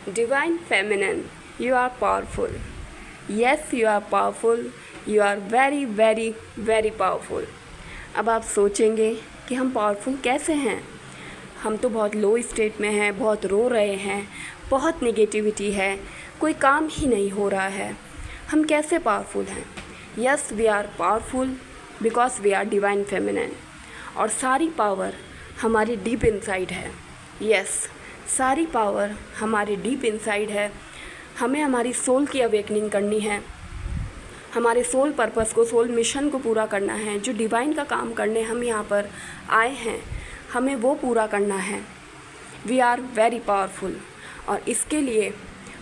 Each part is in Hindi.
Divine Feminine, you are powerful. Yes, you are powerful. You are very very very powerful. अब आप सोचेंगे कि हम पावरफुल कैसे हैं। हम तो बहुत लो स्टेट में हैं, बहुत रो रहे हैं, बहुत नेगेटिविटी है, कोई काम ही नहीं हो रहा है, हम कैसे पावरफुल हैं। Yes, we are powerful because we are divine feminine. और सारी पावर हमारी डीप इनसाइड है। यस, सारी पावर हमारे डीप इनसाइड है। हमें हमारी सोल की अवेकनिंग करनी है, हमारे सोल पर्पस को, सोल मिशन को पूरा करना है। जो डिवाइन का काम करने हम यहाँ पर आए हैं, हमें वो पूरा करना है। वी आर वेरी पावरफुल और इसके लिए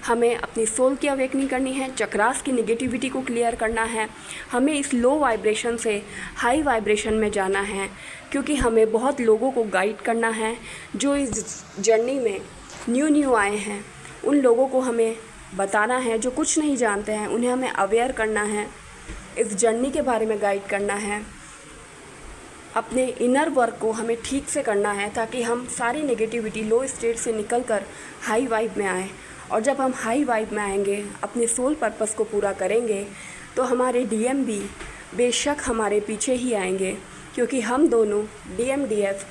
हमें अपनी सोल की अवेकनिंग करनी है, चक्रास की नेगेटिविटी को क्लियर करना है। हमें इस लो वाइब्रेशन से हाई वाइब्रेशन में जाना है, क्योंकि हमें बहुत लोगों को गाइड करना है जो इस जर्नी में न्यू आए हैं। उन लोगों को हमें बताना है जो कुछ नहीं जानते हैं, उन्हें हमें अवेयर करना है, इस जर्नी के बारे में गाइड करना है। अपने इनर वर्क को हमें ठीक से करना है ताकि हम सारी नेगेटिविटी लो स्टेट से निकलकर हाई वाइब में आएँ। और जब हम हाई वाइब में आएंगे, अपने सोल पर्पस को पूरा करेंगे, तो हमारे डीएम भी बेशक हमारे पीछे ही आएंगे, क्योंकि हम दोनों DMDF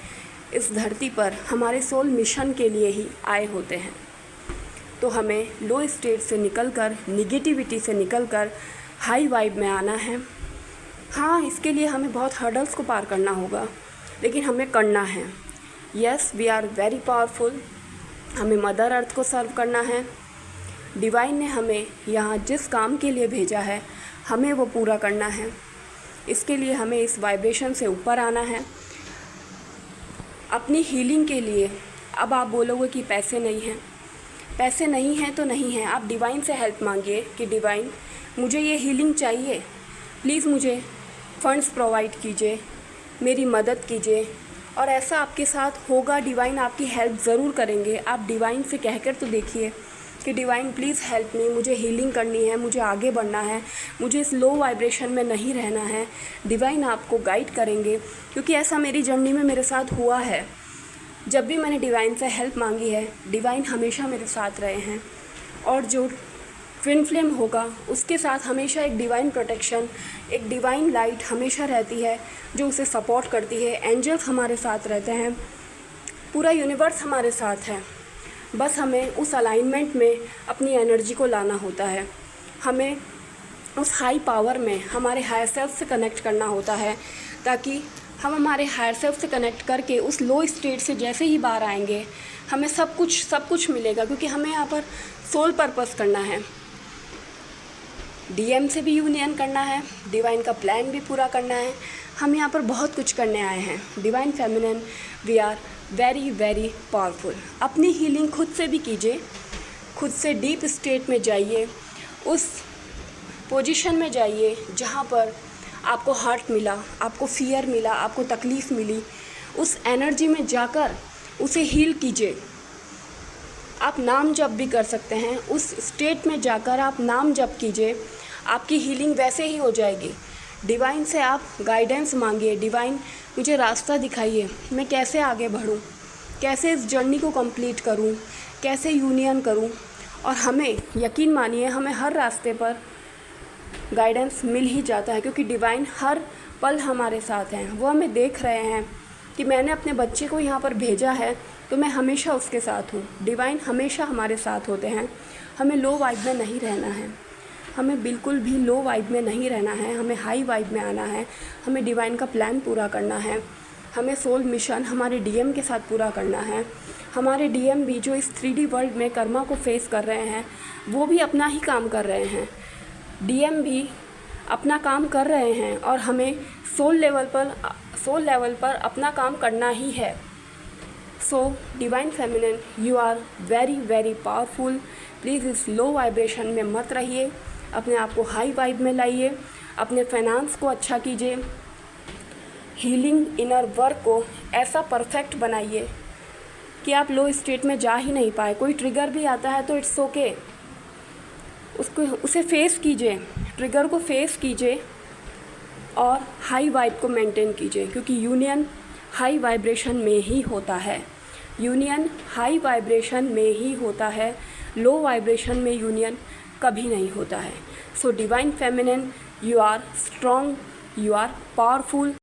इस धरती पर हमारे सोल मिशन के लिए ही आए होते हैं। तो हमें लो स्टेट से निकलकर, निगेटिविटी से निकलकर हाई वाइब में आना है। हाँ, इसके लिए हमें बहुत हर्डल्स को पार करना होगा, लेकिन हमें करना है। Yes, we are very powerful. हमें मदर अर्थ को सर्व करना है। डिवाइन ने हमें यहाँ जिस काम के लिए भेजा है, हमें वो पूरा करना है। इसके लिए हमें इस वाइब्रेशन से ऊपर आना है। अपनी हीलिंग के लिए अब आप बोलोगे कि पैसे नहीं हैं, पैसे नहीं हैं तो नहीं हैं। आप डिवाइन से हेल्प मांगिए कि डिवाइन, मुझे ये हीलिंग चाहिए, प्लीज़ मुझे फंड्स प्रोवाइड कीजिए, मेरी मदद कीजिए। और ऐसा आपके साथ होगा, डिवाइन आपकी हेल्प ज़रूर करेंगे। आप डिवाइन से कहकर तो देखिए कि डिवाइन प्लीज़ हेल्प मी, मुझे हीलिंग करनी है, मुझे आगे बढ़ना है, मुझे इस लो वाइब्रेशन में नहीं रहना है। डिवाइन आपको गाइड करेंगे, क्योंकि ऐसा मेरी जर्नी में मेरे साथ हुआ है। जब भी मैंने डिवाइन से हेल्प मांगी है, डिवाइन हमेशा मेरे साथ रहे हैं। और जो ट्विन फ्लेम होगा, उसके साथ हमेशा एक डिवाइन प्रोटेक्शन, एक डिवाइन लाइट हमेशा रहती है जो उसे सपोर्ट करती है। एंजल्स हमारे साथ रहते हैं, पूरा यूनिवर्स हमारे साथ है। बस हमें उस अलाइनमेंट में अपनी एनर्जी को लाना होता है। हमें उस हाई पावर में हमारे हायर सेल्फ से कनेक्ट करना होता है, ताकि हम हमारे हायर सेल्फ से कनेक्ट करके उस लो स्टेट से जैसे ही बाहर आएंगे, हमें सब कुछ मिलेगा। क्योंकि हमें यहाँ पर सोल पर्पस करना है, DM से भी यूनियन करना है, डिवाइन का प्लान भी पूरा करना है। हम यहाँ पर बहुत कुछ करने आए हैं। Divine feminine, we are very very powerful. अपनी हीलिंग खुद से भी कीजिए, खुद से डीप स्टेट में जाइए, उस पोजीशन में जाइए जहाँ पर आपको हर्ट मिला, आपको फियर मिला, आपको तकलीफ़ मिली। उस एनर्जी में जाकर उसे हील कीजिए। आप नाम जप भी कर सकते हैं, उस स्टेट में जाकर आप नाम जप कीजिए, आपकी हीलिंग वैसे ही हो जाएगी। डिवाइन से आप गाइडेंस मांगिए, डिवाइन मुझे रास्ता दिखाइए, मैं कैसे आगे बढ़ूं, कैसे इस जर्नी को कंप्लीट करूं, कैसे यूनियन करूं। और हमें यकीन मानिए, हमें हर रास्ते पर गाइडेंस मिल ही जाता है, क्योंकि डिवाइन हर पल हमारे साथ हैं। वो हमें देख रहे हैं कि मैंने अपने बच्चे को यहाँ पर भेजा है, तो मैं हमेशा उसके साथ हूँ। डिवाइन हमेशा हमारे साथ होते हैं। हमें लो वाइब में नहीं रहना है, हमें बिल्कुल भी लो वाइब में नहीं रहना है, हमें हाई वाइब में आना है। हमें डिवाइन का प्लान पूरा करना है, हमें सोल मिशन हमारे DM के साथ पूरा करना है। हमारे DM भी जो इस 3D वर्ल्ड में कर्मा को फेस कर रहे हैं, वो भी अपना ही काम कर रहे हैं। DM भी अपना काम कर रहे हैं और हमें सोल लेवल पर अपना काम करना ही है। So divine feminine, you are very very powerful. Please इस लो वाइब्रेशन में मत रहिए, अपने आप को हाई वाइब में लाइए, अपने फाइनेंस को अच्छा कीजिए, हीलिंग इनर वर्क को ऐसा परफेक्ट बनाइए कि आप लो स्टेट में जा ही नहीं पाए। कोई ट्रिगर भी आता है तो इट्स ओके, उसे फेस कीजिए, ट्रिगर को फेस कीजिए और हाई वाइब को मेंटेन कीजिए, क्योंकि यूनियन हाई वाइब्रेशन में ही होता है। यूनियन हाई वाइब्रेशन में ही होता है। लो वाइब्रेशन में यूनियन कभी नहीं होता है। So divine feminine, you are strong, you are powerful.